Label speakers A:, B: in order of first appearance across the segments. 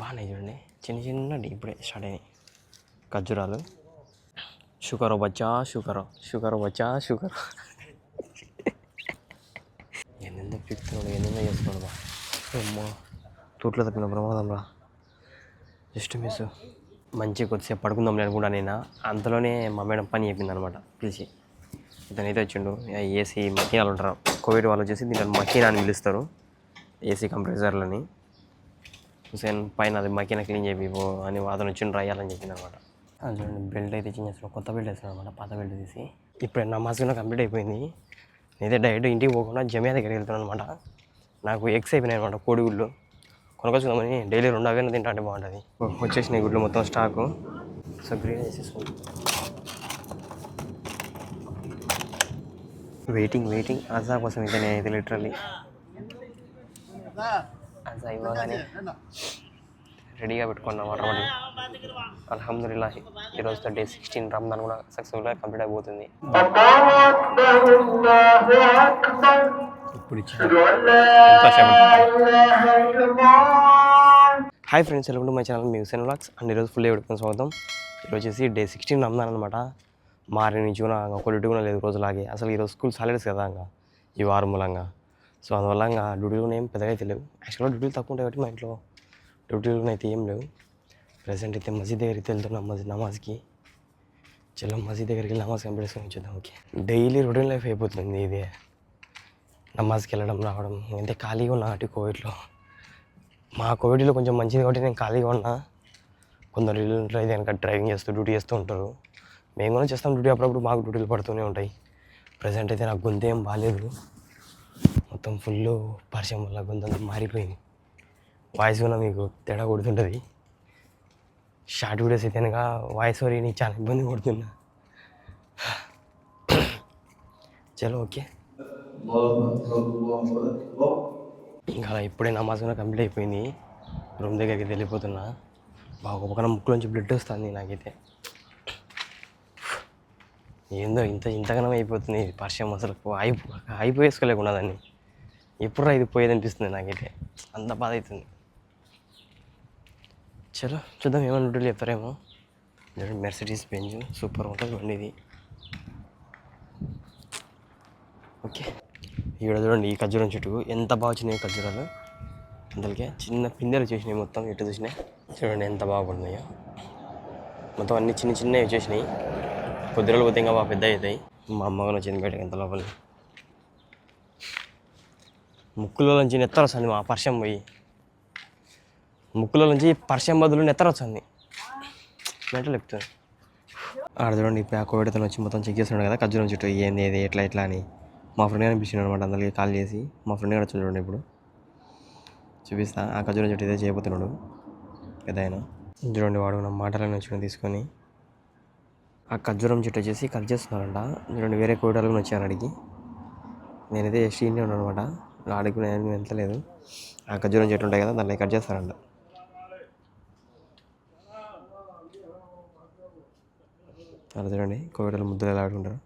A: బాగున్నాయి చూడండి, చిన్న చిన్నటి ఇప్పుడే స్టార్ట్ అయినాయి ఖర్జూరాలు. షుగర్ బచ్చా షుగర్ బచ్చా షుగర్. ఎన్నెందో పిక్తున్నాడు, ఎన్నెందో చేస్తున్నాడు బా. అమ్మో తోటలో తప్పిన ప్రమాదం రా, జస్ట్ మిస్. మంచిగా కొద్దిసేపు పడుకుందాం అనుకుంటా నేను. అంతలోనే మా మేడం పని చెప్పింది అనమాట పిలిచి. ఇతనైతే వచ్చిండు, ఏసీ మకీనాలు ఉంటారు కోవిడ్ వాళ్ళు వచ్చేసి దీంట్లో మకీనా అని పిలుస్తారు, ఏసీ కంప్రెసర్లని. హుసేన్ పైన అది మకీనా క్లీన్ చేయిపో అని అతను వచ్చిండు రాయాలని చెప్పింది అనమాట. చూడండి బెల్ట్ అయితే చేంజ్ చేస్తున్నాడు, కొత్త బెల్ట్ వేస్తున్నాడు అనమాట, పాత బెల్ట్ తీసి. ఇప్పుడు నమాజ్ కూడా కంప్లీట్ అయిపోయింది. నేనైతే డైరెక్ట్ ఇంటికి పోకుండా జమియా దగ్గరికి వెళ్తున్నాను అనమాట. నాకు ఎగ్స్ అయిపోయినాయి అనమాట, కోడిగుడ్లు కొనుకొచ్చుకుందామని. డైలీ 2 అవన్నీ తింటా అంటే బాగుంటుంది. వచ్చేసినాయి గుడ్లు మొత్తం స్టాకు. సో గ్రీన్ వేసేసుకోండి. వెయిటింగ్ అజా కోసం అయితే నేనైతే లిటరల్లీ అజా ఇవ్వగానే రెడీగా పెట్టుకున్నాం ఆల్రెడీ. అల్హమ్దుల్లా ఈరోజుతో డే 16 రంజాన్ కూడా సక్సెస్ఫుల్గా కంప్లీట్ అయిపోతుంది. ఇప్పుడు hi friends, welcome to my channel మీ హుసేన్ వ్లాగ్స్. అండ్ ఈరోజు ఫుల్ పెట్టుకుని స్వాగతం. ఈరోజు వచ్చేసి డే 16 రంజాన్ అనమాట. మార్నింగ్ నుంచి కూడా ఒక డ్యూటీ కూడా లేదు రోజులాగే. అసలు ఈరోజు స్కూల్ హాలిడేస్ కదా ఇంకా ఈ వారం మూలంగా. సో అందువల్ల ఇంకా డ్యూటీలు ఏం పెద్దగా అయితే లేవు. యాక్చువల్గా డ్యూటీలు తక్కువ ఉంటాయి కాబట్టి మా ఇంట్లో డ్యూటీలు అయితే ఏం లేవు. ప్రజెంట్ అయితే మసీద్ దగ్గరికి వెళ్తున్నాం, నమాజ్కి. చలో మసీద్ దగ్గరికి వెళ్ళి నమాజ్ కంప్లీట్ చేసుకొని వచ్చేద్దాం. ఓకే, డైలీ రొటీన్ లైఫ్ అయిపోతుంది ఇది, నమాజ్కి వెళ్ళడం రావడం. అంటే ఖాళీగా ఉన్నా అటు కోవిడ్లో. మా కోవిడ్లో కొంచెం మంచిది కాబట్టి నేను ఖాళీగా ఉన్నా. కొందరు ఇల్లు అయితే కనుక డ్రైవింగ్ చేస్తూ డ్యూటీ చేస్తూ ఉంటారు. మేము కూడా చేస్తాం డ్యూటీ, అప్పుడప్పుడు మాకు డ్యూటీలు పడుతూనే ఉంటాయి. ప్రజెంట్ అయితే నాకు గొంతు ఏం బాగాలేదు, మొత్తం ఫుల్ పరిచయం వల్ల గొంతు అంతా మారిపోయింది. వాయిస్ కూడా మీకు తేడా కొడుతుంటుంది. షార్ట్ వీడియోస్ అయితే కనుక వాయిస్ ఓవర్ నీకు చాలా ఇబ్బంది పడుతున్నా. చలో ఓకే, ఇంకా ఇప్పుడే నమాజ్ కూడా కంప్లీట్ అయిపోయింది. రూమ్ దగ్గరికి వెళ్ళిపోతున్నా. బాగా ఒక పక్కన ముక్కులోంచి బ్లడ్ వస్తుంది నాకైతే. ఏందో ఇంతగానం అయిపోతుంది పరిచయం. అసలు అయిపోయేసుకోలేకుండా దాన్ని ఎప్పుడు ఇది పోయేది అనిపిస్తుంది నాకైతే, అంత బాధ అవుతుంది. చలో చూద్దాం ఏమైనా డ్యూటీలు చెప్తారేమో. మెర్సిడీస్ బెంజ్ సూపర్ ఉంటుంది బండి ఇది. ఓకే, ఇక్కడ చూడండి ఈ ఖర్జూరం చెట్టుకు ఎంత బాగా వచ్చినాయి ఖర్జూరాలు. అందుకే చిన్న పిందెలు వచ్చేసినాయి మొత్తం, ఎటు చూసినాయి చూడండి ఎంత బాగుపడుతున్నాయో. మొత్తం అన్ని చిన్న చిన్నవి వచ్చేసినాయి. కొద్ది రోజులు పోతే ఇంకా బాగా పెద్ద అవుతాయి. మా అమ్మగారు వచ్చింది బయటకు ఎంత లోపల. ముక్కులో నుంచి నెత్తర వస్తుంది, మా పరిచయం పోయి ముక్కులో నుంచి పరిచయం బదులు నెత్తర వస్తుంది. మెంటల్ చెప్తుంది. ఆడ చూడండి ఇప్పుడు ఆ కోవిడ్ వచ్చి మొత్తం చెక్ చేస్తున్నాడు కదా ఖర్జూరం చుట్టూ ఏంది ఏది ఎట్లా అని. మా ఫ్రెండ్ గారు అనిపించింది అనమాట, అందరికి కాల్ చేసి. మా ఫ్రెండ్ గారు చూడండి ఇప్పుడు చూపిస్తా. ఆ ఖర్జూరం చుట్టూ ఇదే చేయబోతున్నాడు పెద్ద ఆయన. చూడండి వాడు నా మాటలను వచ్చి తీసుకొని ఆ ఖర్జూరం చెట్టు వచ్చేసి కట్ చేస్తున్నారంట. చూడండి వేరే కోవిడ్ వచ్చాను అడిగి. నేనైతే స్టీన్నే ఉన్నాను అనమాట, ఆడికి నేను వెళ్తలేదు. ఆ ఖర్జూరం చెట్టు ఉంటాయి కదా దాన్ని కట్ చేస్తారంట. అలా చూడండి కోవిడ్లో ముద్దులు ఎలా ఆడుకుంటారు.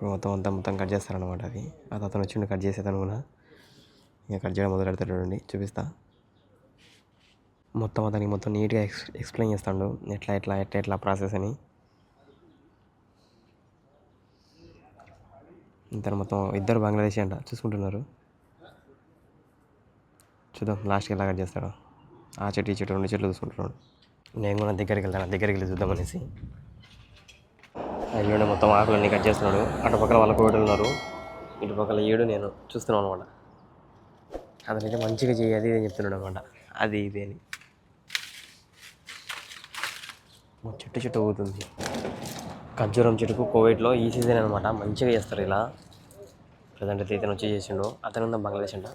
A: మొత్తం కట్ చేస్తారనమాట. అది అతను వచ్చి కట్ చేసేదాను కూడా ఇంకా కట్ చేయడం మొదలు పెడతాడు. చూడండి చూపిస్తా. అతనికి మొత్తం నీట్గా ఎక్స్ప్లెయిన్ చేస్తాడు ఎట్లా ప్రాసెస్ అని. ఇతను మొత్తం ఇద్దరు బంగ్లాదేశీ అంట చూసుకుంటున్నారు. చూద్దాం లాస్ట్కి ఎలా కట్ చేస్తాడు. ఆ చెట్టు ఈ చెట్టు 2 చెట్లు చూసుకుంటున్నాడు. నేను కూడా దగ్గరికి వెళ్ళి చూద్దాం అనేసి. అయ్యోడే మొత్తం ఆకులన్నీ కట్ చేస్తున్నాడు. అటుపక్కల వాళ్ళ కోవిడ్ ఉన్నారు, ఇటుపక్కల ఏడు నేను చూస్తున్నాను అనమాట. అతనైతే మంచిగా అది ఇది చెప్తున్నాడు అనమాట, అది ఇది అని. చెట్టు ఊగుతుంది. ఖర్జూరం చెట్టుకు కోవిడ్లో ఈ సీజన్ అనమాట, మంచిగా చేస్తారు ఇలా. ప్రజెంట్ అయితే ఇతను వచ్చి చేసిండు. అతను ఉందా బంగ్లాదేశ్ అంట.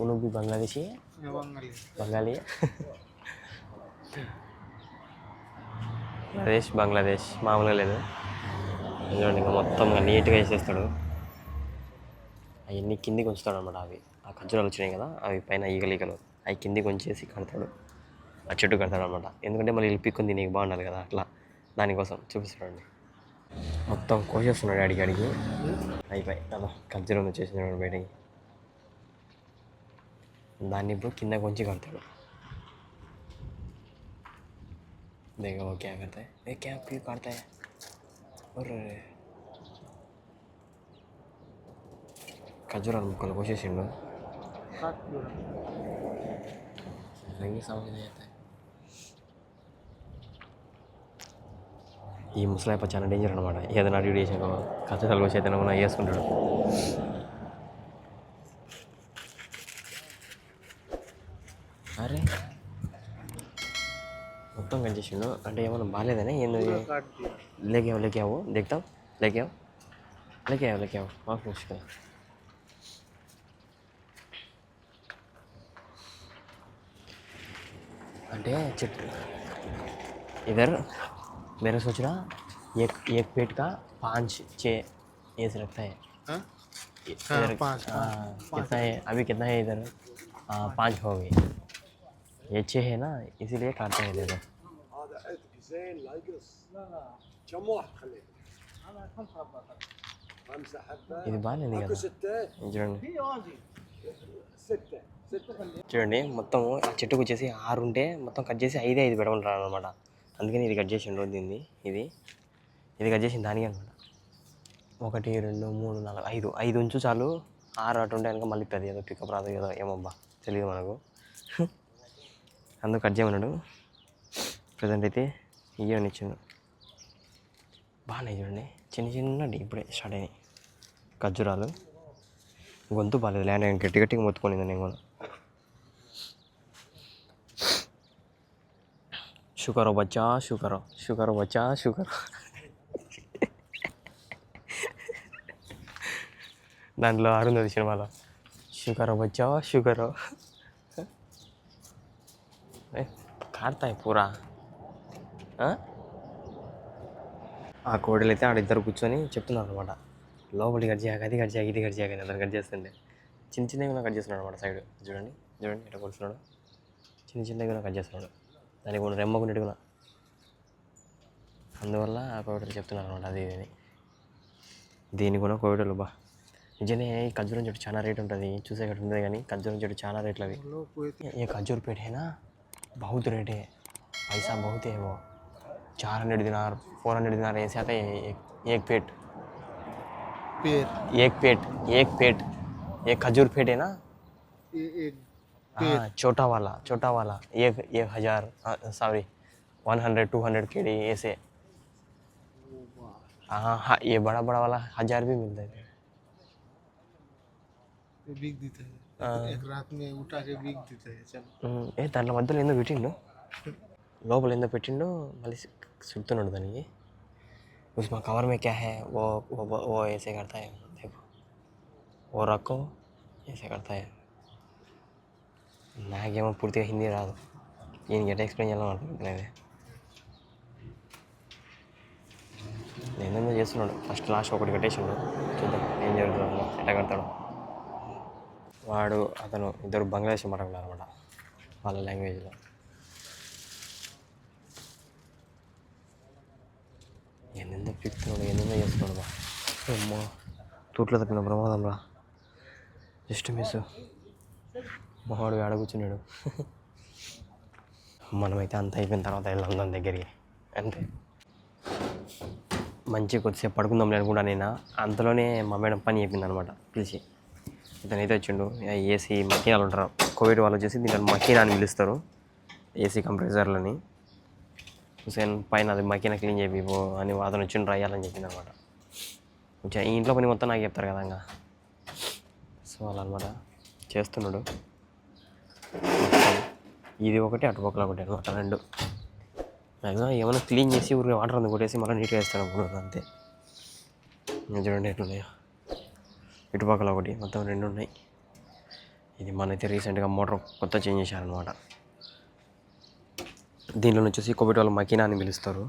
A: ఉనుగు బంగ్లాదేశ్ మామూలుగా లేదు. చూడండి ఇంకా మొత్తం నీట్గా వేసేస్తాడు. అవన్నీ కిందికి ఉంచుతాడు అనమాట. అవి ఆ ఖర్జూరాలు వచ్చినాయి కదా, అవి పైన ఈగలు అవి కిందికి ఉంచేసి కడతాడు. ఆ చెట్టు కడతాడు అనమాట. ఎందుకంటే మళ్ళీ వీళ్ళు పిక్కొని తినేకి బాగుండాలి కదా, అట్లా దానికోసం చూపిస్తాడండి. మొత్తం కోసేస్తున్నాడు అడిగి అయిపోయి అలా ఖర్జూరం వచ్చేసినాడు బయటకి. దాన్ని ఇప్పుడు కింద కొంచెం కడతాడు. देखो वो क्या करता है, ये क्या फिर काटता है और ఖర్జూరాలు ముక్కలు కోసేసిండు. సమజ్ नहीं आता है. ఈ ముసలాయప చాలా డేంజర్ అనమాట. ఏదైనా అడిగి చేసాక ఖర్జూరాలు కోసి అయితే ఏమైనా వేసుకుంటాడు. అరే మొత్తం కట్ చేసిండు అంటే ఏమన్నా బాగాలేదని ఏంది లేకేవో దిగుతాం లేకేవో మాకు ముసుక అంటే చెట్టు इधर मेरा सोच रहा एक पेट का 5-6 ऐसे रखता है. इधर कितना है अभी, कितना है इधर? 5 हो गए. ये 6 है ना, इसीलिए काटते हैं. देखो ఇది బాగాలేదు కదా. చూడండి చూడండి మొత్తం ఆ చెట్టుకు వచ్చేసి 6 ఉంటే మొత్తం కట్ చేసి 5 పెడమంటారు అనమాట. అందుకని ఇది కట్ చేసిండు. దీన్ని ఇది కట్ చేసింది దానికి అనమాట. 1 2 3 4 5 ఉంచు చాలు. 6 అటు ఉంటే కనుక మళ్ళీ పెద్ద ఏదో పికప్ రాదు ఏదో ఏమబ్బా తెలియదు మనకు. అందుకు కట్ చేయమన్నాడు. ప్రజెంట్ అయితే ఇవన్నీ ఇచ్చిండు. బాగున్నాయి చూడండి, చిన్నటి ఇప్పుడే స్టార్ట్ అయినాయి ఖర్జూరాలు. గొంతు బాగాలేదు, ల్యాండ్ గట్టిగా మొత్తుకునింది నేను కూడా. షుకరో బచ్చా షుకరో దాంట్లో అరుంధతి సినిమాలో షుకరో కాడతాయి పూరా. ఆ కోడలు అయితే ఆడిద్దరు కూర్చొని చెప్తున్నారు అనమాట. లోపలికి కట్ చేయక, అది కట్ చేయక, ఇది కట్ చేయక అందరు కట్ చేస్తుండే చిన్నగా కట్ చేస్తున్నాడు అనమాట. సైడ్ చూడండి ఎట్లా కొడుతున్నాడు. చిన్నగా కట్ చేస్తున్నాడు. దానికి కూడా రెమ్మకు నెట్టుకున్నా. అందువల్ల ఆ కోవిడలు చెప్తున్నారు అనమాట. అది ఇది దీన్ని కూడా కోవిడలు నిజమే. ఈ ఖర్జూరం చెట్టు చాలా రేట్ ఉంటుంది, చూసేటట్టు ఉంటుంది కానీ ఖర్జూరం చెట్టు చాలా రేట్లు అవి. ये खजूर पेट है ना, बहुत रेट है, पैसा बहुत है. वो 400 दिनार 400 दिनार ऐसे आता है एक पेट. एक खजूर पेट है ना, हाँ छोटा वाला 1000 सॉरी 100-200 KD ऐसे. हाँ ये बड़ा वाला 1000 भी मिलता है.
B: बिक देता है एक रात में उठा के बिक देता है. चलो
A: ఏ దాంట్లో మధ్యలో ఏందో పెట్టిండు, లోపల ఏందో పెట్టిండు, మళ్ళీ చుడుతున్నాడు దానికి. उसमें कवर में क्या है वो ऐसे करता है. देखो वो रखो ऐसे करता है. నాకేమో పూర్తిగా హిందీ రాదు, ఈయనకి ఎట్లా ఎక్స్ప్లెయిన్ చేయాలని అనుకుంటున్నాను. నేనేందో చేస్తున్నాడు. ఫస్ట్ లాస్ట్ ఒకటి కట్టేసాడు. చూద్దాం ఏం జరుగుతుందో, ఎట్లా కడతాడు. అతను ఇద్దరు బంగ్లాదేశ్ మాట్లాడుతున్నారు అనమాట, వాళ్ళ లాంగ్వేజ్లో. ఎన్నెందో పిక్తున్నాడు, ఎన్నెందో చేస్తున్నాడు. అమ్మో తూట్లో తప్పిన ప్రమాదంలో జస్ట్ మిస్. మొహాడు ఆడ కూర్చున్నాడు. మనమైతే అంత అయిపోయిన తర్వాత వెళ్ళాం దాని దగ్గరికి. అంతే మంచిగా కొద్దిసేపు పడుకుందాంలే అనుకుంటా. నేను అంతలోనే మా మేడం పని చెప్పింది అనమాట పిలిచి. ఇతనైతే వచ్చిండు. ఏసీ మకీనాలు ఉంటారు, కోవిడ్ వాళ్ళు వచ్చేసి దీంట్లో మకీనా అని పిలుస్తారు, ఏసీ కంప్రెసర్లని. హుసేన్ పైన అది మకీనా క్లీన్ చేయిపో అని అతను వచ్చిండు రాయాలని చెప్పింది అనమాట. ఈ ఇంట్లో పని మొత్తం నాకు చెప్తారు కదా ఇంకా. సో అలా అనమాట చేస్తున్నాడు. ఇది ఒకటి అటుపక్కల ఒకటి అనమాట, రెండు. మ్యాక్సిమం ఏమైనా క్లీన్ చేసి ఊరికి వాటర్ అందు కొట్టేసి మళ్ళీ నీట్గా వేస్తాను అనుకుంటున్నాను అంతే. చూడండి ఎట్లున్నాయో, ఇటుపక్కల ఒకటి, మొత్తం 2 ఉన్నాయి. ఇది మనైతే రీసెంట్గా మోటార్ కొత్త చేంజ్ చేశారనమాట. దీనిలో వచ్చేసి కోవిడ్ వాళ్ళు మకీనా అని పిలుస్తారు,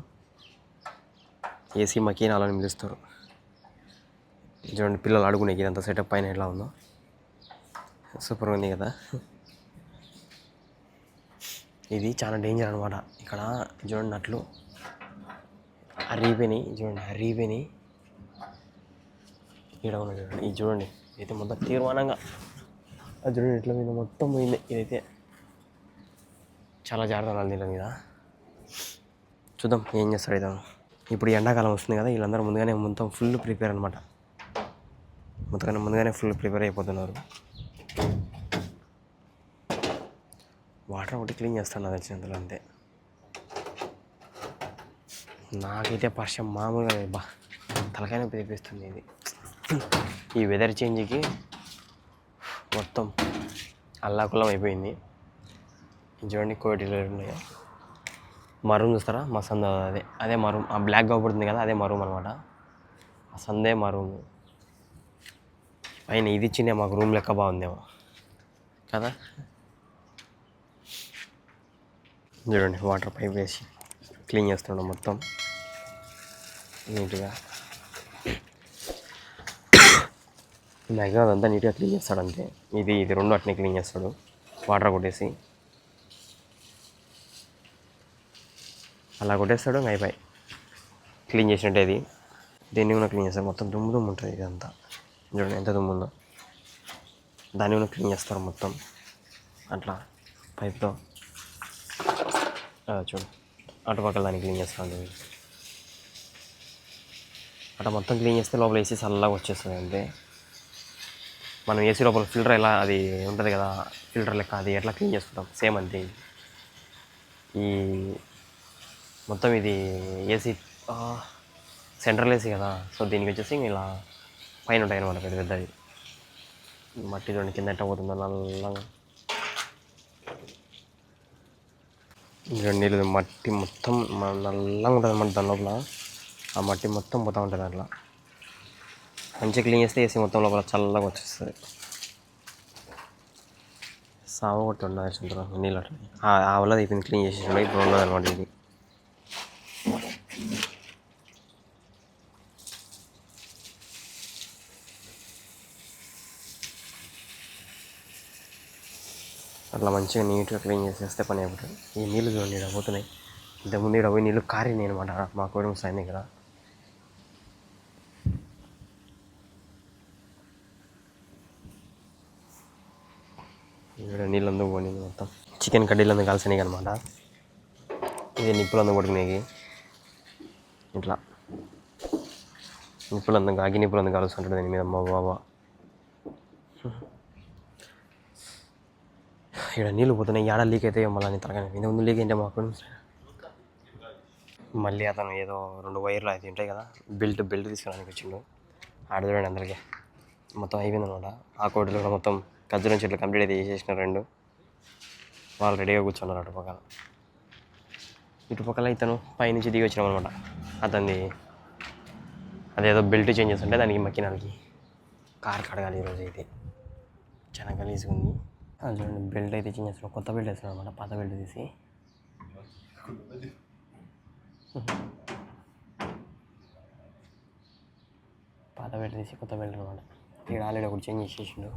A: ఏసీ మకీనాలని పిలుస్తారు. చూడండి పిల్లలు ఆడుకునే ఇదంతా సెటప్ పైన ఎలా ఉందో, సూపర్ ఉంది కదా. ఇది చాలా డేంజర్ అనమాట. ఇక్కడ చూడండి నట్లు అరిగిపోయినాయి, చూడండి అరిగిపోయినాయి. ఈడ ఉన్న చూడండి, ఇది చూడండి అయితే మొత్తం తీర్మానంగా అది చూడండి ఇట్ల మీద మొత్తం పోయింది. ఇదైతే చాలా జాగ్రత్త ఉండాలి దీని మీద. చూద్దాం ఏం చేస్తాడు ఇదో. ఇప్పుడు ఎండాకాలం వస్తుంది కదా, వీళ్ళందరూ ముందుగానే మొత్తం ఫుల్ ప్రిపేర్ అనమాట. ముందుగానే ఫుల్ ప్రిపేర్ అయిపోతున్నారు. వాటర్ ఒకటి క్లీన్ చేస్తాను నాకు తెలిసినంతలో అంతే. నాకైతే వర్షం మామూలుగా బా తలకాయ నొప్పి తెప్పిస్తుంది ఇది. ఈ వెదర్ చేంజ్కి మొత్తం అల్లాకుల్లం అయిపోయింది. చూడండి కోటిలో ఉన్నాయో మా రూమ్ చూస్తారా, మా సంద అదే మా రూమ్. ఆ బ్లాక్గా పడుతుంది కదా, అదే మా రూమ్ అనమాట. ఆ సందే మా రూమ్. పైన ఇది చిన్న మాకు రూమ్ లెక్క బాగుందేమో కదా. చూడండి వాటర్ పైప్ వేసి క్లీన్ చేస్తున్నాం మొత్తం నీట్గా. మ్యాక్సిమం అదంతా నీట్గా క్లీన్ చేస్తాడు అంతే. ఇది రెండు అట్నే క్లీన్ చేస్తాడు వాటర్ కొట్టేసి. అలా కొట్టేస్తాడు అయిపోయి క్లీన్ చేసినట్టే. ఇది దీన్ని కూడా క్లీన్ చేస్తారు. మొత్తం దుమ్ము ఉంటుంది ఇదంతా. చూడండి ఎంత దుమ్ము ఉందో. దాన్ని కూడా క్లీన్ చేస్తారు మొత్తం అట్లా పైప్తో. చూడు అటుపక్కల దాన్ని క్లీన్ చేస్తాను. అట్లా మొత్తం క్లీన్ చేస్తే లోపల ఏసీ చల్లగా వచ్చేస్తుంది అంతే. మనం ఏసీ లోపల ఫిల్టర్ ఎలా అది ఉంటుంది కదా, ఫిల్టర్ లెక్క అది ఎట్లా క్లీన్ చేసుకుంటాం సేమ్ అంతే. ఈ మొత్తం ఇది ఏసీ సెంట్రల్ ఏసీ కదా, సో దీనికి వచ్చేసి ఇలా పైన ఉంటాయి అనమాట పెద్ద పెద్దది. మట్టి చూడండి కింద ఎట్ట పోతుందో నల్లగా. నీళ్ళు మట్టి మొత్తం నల్లగా ఉంటుంది అన్నమాట దాని లోపల. ఆ మట్టి మొత్తం పోతూ ఉంటుంది అట్లా. మంచిగా క్లీన్ చేస్తే ఏసీ మొత్తం లోపల చల్లగా వచ్చేస్తుంది. సాగు కొట్టి ఉండాల్సి నీళ్ళు అట్లా. ఆ వల్ల అయిపోయింది క్లీన్ చేసేసి. ఇప్పుడు ఉండదు అనమాట ఇది. అట్లా మంచిగా నీట్గా క్లీన్ చేసేస్తే పని అయిపోతుంది. ఈ నీళ్ళు చూడండి ఇక్కడ పోతున్నాయి. ఇంతకుముందు ఇక్కడ పోయి నీళ్ళు కారినాయి అనమాట మా కోడి సైన్ దగ్గర. ఇక్కడ నీళ్ళు అందుకు పోయింది మొత్తం. చికెన్ కడ్డీలు అందుకు కాల్సినాయి అనమాట. ఇది నిప్పులు అందుకు కొట్టుకునేవి ఇట్లా. నిప్పులు అందుకు ఆగి నిప్పులు అందుకు కాలుస్తుంటుంది దీని మీద. మా బాబా ఇక్కడ నీళ్ళు పోతున్నాయి. ఏడ లీక్ అయితే మళ్ళీ తరగానే ఇంత ముందు లీక్ ఏంటో మాకు. మళ్ళీ అతను ఏదో 2 వైర్లు అయితే ఉంటాయి కదా, బెల్ట్ తీసుకోవడానికి వచ్చిండు. ఆడ చూడండి అందరికీ మొత్తం అయిపోయింది అనమాట. ఆ కోటిలో కూడా మొత్తం ఖర్జూరం చెట్లు కంప్లీట్ అయితే చేసేసినారు 2. వాళ్ళు రెడీగా కూర్చున్నారు అటుపక్కల. ఇటుపక్కల ఇతను పైనుంచి దిగి వచ్చినాం అనమాట. అతనిది అదేదో బెల్ట్ చేంజ్ చేస్తుంటే దానికి మక్కినానికి కార్ కడగాలి ఈరోజు. అయితే చాలా గలీజ్గా ఉంది. చూడండి బెల్ట్ అయితే చేంజ్ చేస్తున్నాం. కొత్త బెల్ట్ వేస్తున్నాం అనమాట. పాత బెల్ట్ తీసి కొత్త బెల్ట్ అనమాట. ఇక్కడ ఆల్రెడీ ఒకటి చేంజ్ చేసేసిండు.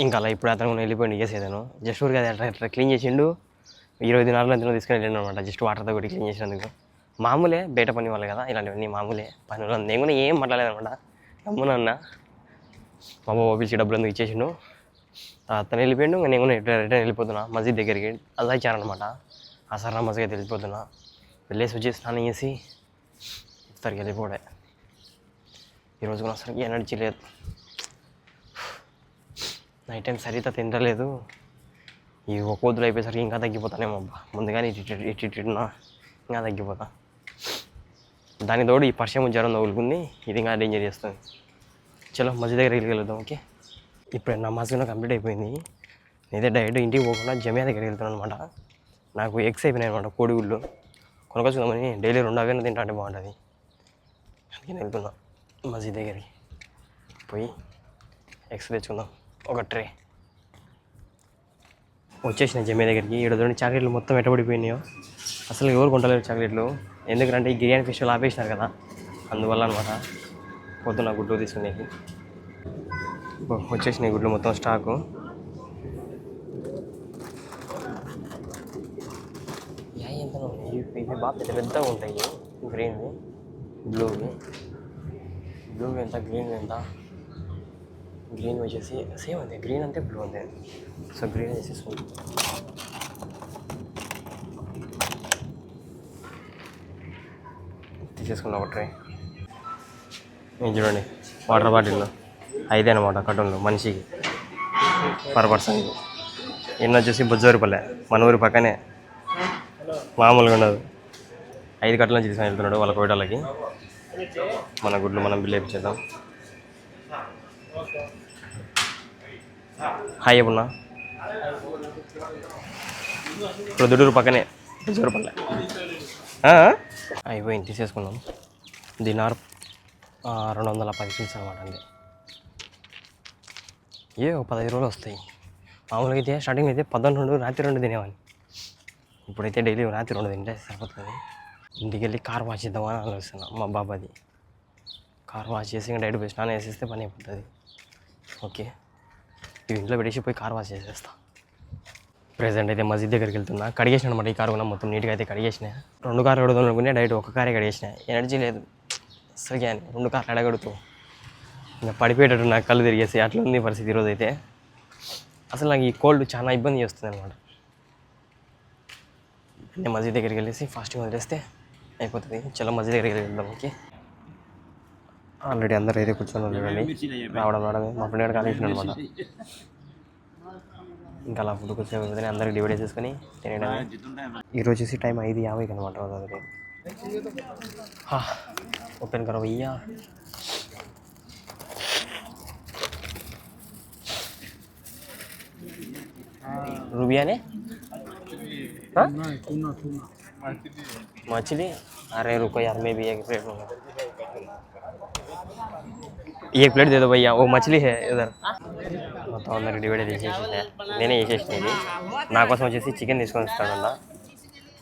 A: ఇంకా అలా ఇప్పుడు అతను వెళ్ళిపోయింది చేసేదాను. జస్ట్ ఊరికి అది అట్లా క్లీన్ చేసిండు. 20 దినాల్లో అంతలో తీసుకొని వెళ్ళాను అనమాట. జస్ట్ వాటర్తో కొట్టి క్లీన్ చేసినందుకు. మామూలే, బయట పని వాళ్ళు కదా, ఇలాంటివన్నీ మామూలే పనులు. నేను కూడా ఏం మాట్లాడలేదనమాట. గమ్మునన్న మా బాబు పిలిచి డబ్బులు అందుకు ఇచ్చేసిండు. అతను వెళ్ళిపోయాడు. నేను కూడా రిటర్న్ వెళ్ళిపోతున్నా మస్జిద్ దగ్గరికి. అలా ఇచ్చారనమాట. ఆ సర్రా మస్జిద్ అయితే వెళ్ళిపోతున్నా. వెళ్ళేసి వచ్చి స్నానం చేసి ఇఫ్తార్కి వెళ్ళిపోడే. ఈరోజు కూడా అసలు ఎనర్జీ లేదు. నైట్ టైం సరిగ్గా తినలేదు. ఈ ఒక్కొద్దులు అయిపోయేసరికి ఇంకా తగ్గిపోతానేమో అబ్బా. ముందుగానే ఇటున్నా ఇంకా తగ్గిపోతా. దాని తోడు ఈ వర్షం జ్వరం తగులుకుంది. ఇది ఇంకా డేంజర్ చేస్తుంది. చలో మస్జిద్ దగ్గరికి వెళ్దాం. ఓకే, ఇప్పుడు నమాజ్ కూడా కంప్లీట్ అయిపోయింది. నేనైతే డైరెక్ట్ ఇంటికి పోకుండా జమియా దగ్గరికి వెళ్తున్నాను అనమాట. నాకు ఎగ్స్ అయిపోయినాయి అనమాట, కోడిగుళ్ళు కొనుక్కొచ్చుకుందామని. డైలీ 2 అవే తింటా అంటే బాగుంటుంది. అందుకని వెళ్తున్నా మస్జిద్ దగ్గరికి. పోయి ఎగ్స్ తెచ్చుకుందాం ఒక ట్రే. వచ్చేసిన జమియా దగ్గరికి. ఇక్కడ చూడండి చాక్లెట్లు మొత్తం ఎట్టబడిపోయినాయో. అసలు ఎవరు కొంటలేరు చాక్లెట్లు. ఎందుకంటే ఈ బిర్యానీ ఫెస్టివల్ ఆపేసినారు కదా, అందువల్ల అనమాట. పొద్దున్న గుడ్లు తీసుకునేకి వచ్చేసినాయి గుడ్లు మొత్తం స్టాకు. ఎంత ఇవి బాగా పెద్దగా ఉంటాయి. గ్రీన్వి, బ్లూవి ఎంత, గ్రీన్వి ఎంత. గ్రీన్ వచ్చేసి సేమ్ అంతే, గ్రీన్ అంతే బ్లూ అంతే. సో గ్రీన్ వచ్చేసి తీసేసుకున్న ఒక ట్రే. నేను చూడండి వాటర్ బాటిల్లో 5 అనమాట కర్టూన్లు మనిషికి పర్ పర్సన్. ఎన్ని వచ్చేసి బుజ్జోరిపల్లె మన ఊరి పక్కనే, మామూలుగా ఉండదు. 5 కట్టల నుంచి తీసుకొని వెళ్తున్నాడు వాళ్ళ కోయటాలకి. మన గుడ్లు మనం బిల్ వేయించేద్దాం. హాయ్ ఎప్పుడున్నా ప్రొద్దుటూరు పక్కనే బుజ్జోరిపల్లె. అయిపోయింది తీసేసుకున్నాం. దినార్ 210 కిల్స్ అనమాట. అంతే ఒక 15 రోజులు వస్తాయి. మామూలుగా అయితే స్టార్టింగ్ అయితే 12 రాత్రి 2 తినేవాడిని. ఇప్పుడైతే డైలీ రాత్రి 2 తింటే సరిపోతుంది. ఇంటికి వెళ్ళి కార్ వాష్ చేద్దామని ఆలోచిస్తున్నాం. మా బాబాది కార్ వాష్ చేసి ఇంకా డైరెక్ట్ పోయి స్నానం వేసేస్తే పని అయిపోతుంది. ఓకే, ఇవి ఇంట్లో పెట్టేసి పోయి కార్ వాష్ చేసేస్తా. ప్రెజెంట్ అయితే మస్జిద్ దగ్గరికి వెళ్తున్నా. కడిగేసిన అనమాట ఈ కారు కూడా మొత్తం నీట్గా అయితే కడిగేసిన. 2 కార్లు కడుగుదాం అనుకునే డైరెక్ట్ ఒక కారే కడిగేసిన. ఎనర్జీ లేదు అసలుకే అని 2 కార్లు ఎడగడుతూ ఇంకా పడిపోయేటట్టు నాకు కళ్ళు తిరిగేసి అట్లా ఉంది పరిస్థితి ఈరోజు అయితే. అసలు నాకు ఈ కోల్డ్ చాలా ఇబ్బంది చేస్తుంది అనమాట. నేను మస్జిద్ దగ్గరికి వెళ్ళేసి ఫాస్ట్గా వదిలేస్తే అయిపోతుంది. చాలా మస్జిద్ దగ్గరికి వెళ్దాం. ఓకే, ఆల్రెడీ అందరూ అయితే కూర్చొని ఉండేవండి. రావడమే మా ఫ్రెండ్ గారు కాలేసిన అనమాట. ఇంకా అలా ఫుడ్ కూర్చొని అందరికి డివైడ్ చేసుకొని తినేయడమే. ఈరోజు వచ్చేసి టైం 5:50 అనమాట. ఓపెన్ కరో భయ్యా. रुबिया ने मछली. अरे रुको यार, मैं भी एक प्लेट लूँगा. एक प्लेट दे दो भैया, वो मछली है इधर. మొత్తం అందరికి డివైడ్ చేసేసి నేనే చేసేసినది. నా కోసం వచ్చేసి చికెన్ తీసుకొని వస్తాడల్లా.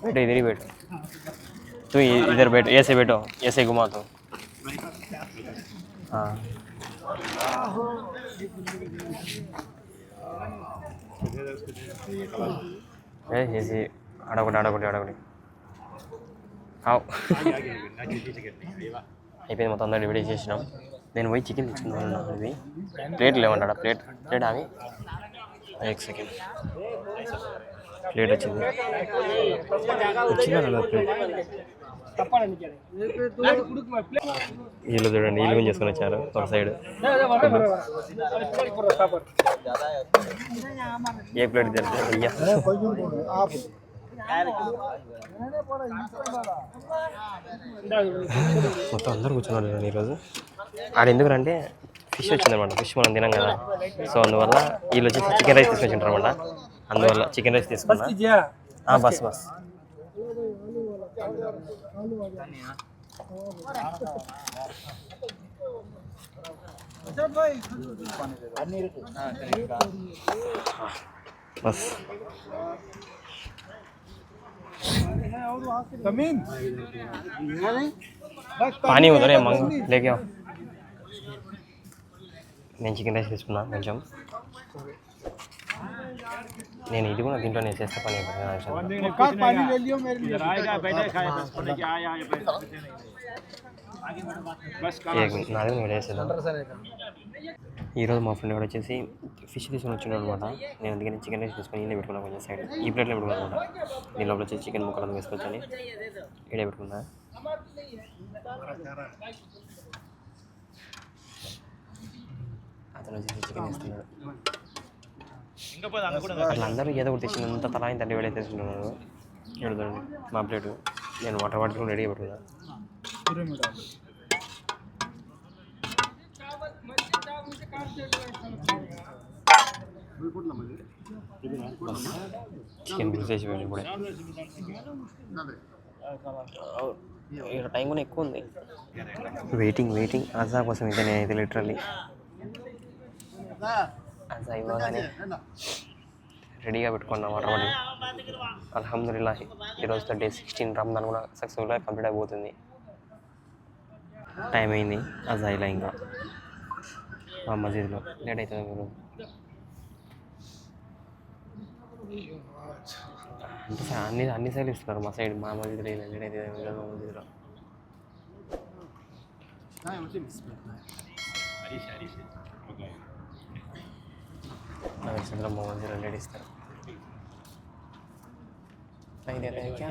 A: बैठो इधर ही बैठो, तू इधर बैठो, ऐसे बैठो, ऐसे घुमा तो. हाँ చేసి అడగొట్టి అయిపోయింది. మొత్తం అందరూ డివైడ్ చేసినాం. నేను పోయి చికెన్ తెచ్చుకున్నాను. ఇది ప్లేట్ లేవంటాడా? ప్లేట్ అవి 1 సెకండ్. ప్లేట్ వచ్చింది వీళ్ళు చూడండి, వీళ్ళు కూడా చేసుకొని వచ్చారు ఒక సైడ్. ఏ ప్లేట్ తెలుసు అయ్యా. మొత్తం అందరూ కూర్చున్నారు చూడండి ఈరోజు. ఆడ ఎందుకంటే ఫిష్ వచ్చిందనమాట. ఫిష్ మనం తినాం కదా, సో అందువల్ల వీళ్ళు వచ్చేసి చికెన్ రైస్ తీసుకొని ఉంటారు అనమాట. అందువల్ల చికెన్ రైస్ తీసుకున్నా. బస్ बस पानी उधर है, मंग लेके आओ. నేను చికెన్ రైస్ తీసుకున్నా కొంచెం. నేను ఇది కూడా దీంట్లో నేను చేస్తే పని అయిపోతుంది. నాది నేను వేసేద్దాం. ఈరోజు మా ఫ్రెండ్ కూడా వచ్చేసి ఫిష్ తీసుకొని వచ్చినాడు అనమాట. నేను అందుకని చికెన్ రైస్ తీసుకొని ఈయన పెట్టుకున్నా కొంచెం సైడ్. ఈ ప్లేట్లో పెట్టుకున్నాను అనమాట. దీని లోపల వచ్చేసి చికెన్ ముక్కలు వేసుకొచ్చని ఈడే పెట్టుకున్నా. అతను వచ్చేసి చికెన్ వేస్తున్నాడు. అట్లా అందరూ ఏదో ఒకటి తెచ్చినంత తలా ఇంత డివైడ్ అయితే తెచ్చుకుంటున్నారు. చూడండి మా ప్లేటు. నేను వాటర్ బాటిల్ రెడీగా పెట్టుకున్నా. చికెన్ బిల్ చేసి వెళ్ళి ఇప్పుడే. ఇక్కడ టైం కూడా ఎక్కువ ఉంది. వెయిటింగ్ అజా కోసం. ఇంకా నేనైతే లిటరల్లీ అజా ఇవ్వగానే రెడీగా పెట్టుకున్నా వాటర్ బాటిల్. అల్హమ్దుల్లా ఈరోజుతో డే 16 రంజాన్ కూడా సక్సెస్ఫుల్గా కంప్లీట్ అయిపోతుంది. టైం అయింది అజా ఇలా. ఇంకా మా మసీద్లో లేట్ అవుతుంది. మీరు అంటే అన్ని సైడ్లు ఇస్తున్నారు. మా సైడ్ మా మసీద్లో లేట్ అవుతుంది. మా మసీద్లో मस्जिद मोहम्मद लेडीज तरफ नहीं देते हैं क्या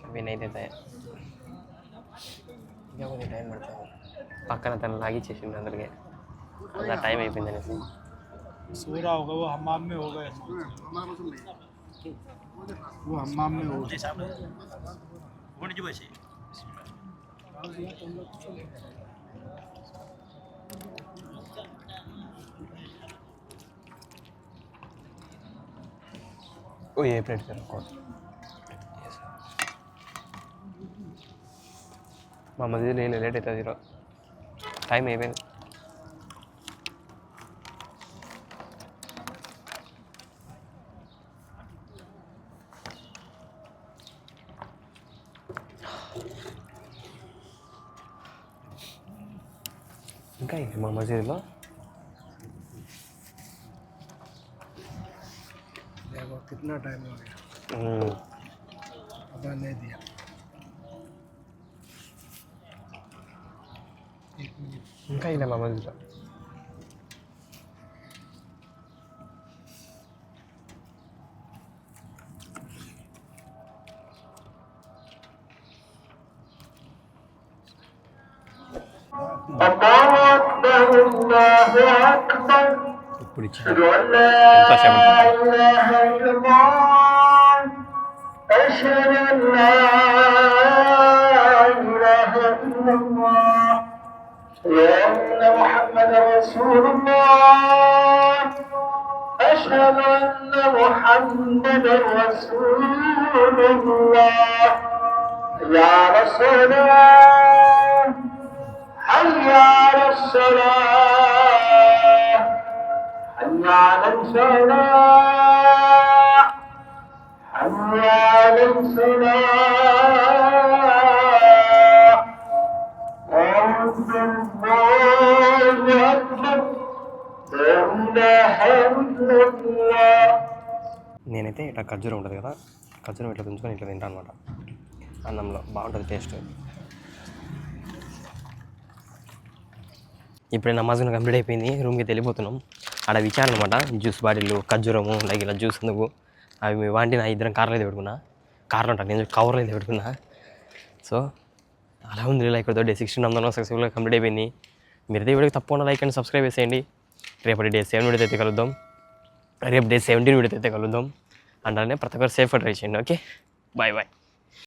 A: अभी नहीं देता है ఇంకా కొంచెం టైం పడుతుంది పక్కన తను లాగిచ్చేసింది అందరికీ అలా టైం అయిపోయింది అనేసి
B: सूरा होगा वो हमाम में होगा वो हमाम में होगा
A: ओ ये प्लेट करो कौन మా మధ్య నేను లేట్ అవుతుంది ఈరోజు టైం అయిపోయింది ఇంకా ఇది మా మసీదులో
B: देखो कितना टाइम हो गया पता नहीं दिया 1 मिनट
A: ఇంకా ఇలా మా మసీదులో ఇప్పుడు ఇచ్చిన
C: أشهد أن لا إله إلا الله وأن محمدا رسول الله أشهد أن محمدا رسول الله حي على الصلاة حي على الصلاة حي على الفلاح حي على الفلاح الله أكبر لا إله إلا الله.
A: నేనైతే ఇట్లా ఖర్జూరం ఉంటుంది కదా ఖర్జూరం ఇట్లా తుంచుకొని ఇట్లా తింటాను అనమాట అన్నంలో బాగుంటుంది టేస్ట్ ఇప్పుడే నమాజ్ కంప్లీట్ అయిపోయింది రూమ్కి వెళ్ళిపోతున్నాం ఆడ విచారణ అనమాట జ్యూస్ బాటిల్లు ఖర్జూరము లైక్ ఇలా జ్యూస్ ఎందుకు అవి మీ వాంటి నా ఇద్దరం కార్లో అయితే పెట్టుకున్నా కార్లో ఉంటాను నేను కవర్లో అయితే పెట్టుకున్నా సో అలా ఉంది లైక్ డే 16 రంజాన్ సక్సెస్ఫుల్గా కంప్లీట్ అయిపోయింది మీరైతే వీడియోకి తప్పకుండా లైక్ అండ్ సబ్స్క్రైబ్ చేసేయండి రేపటి డే 7 వీడియో అయితే కలుద్దాం రేపు డే 17 వీడియో అయితే కలుద్దాం అంటే ప్రతి ఒక్కరు సేఫ్గా ట్రై చేయండి ఓకే బాయ్ బాయ్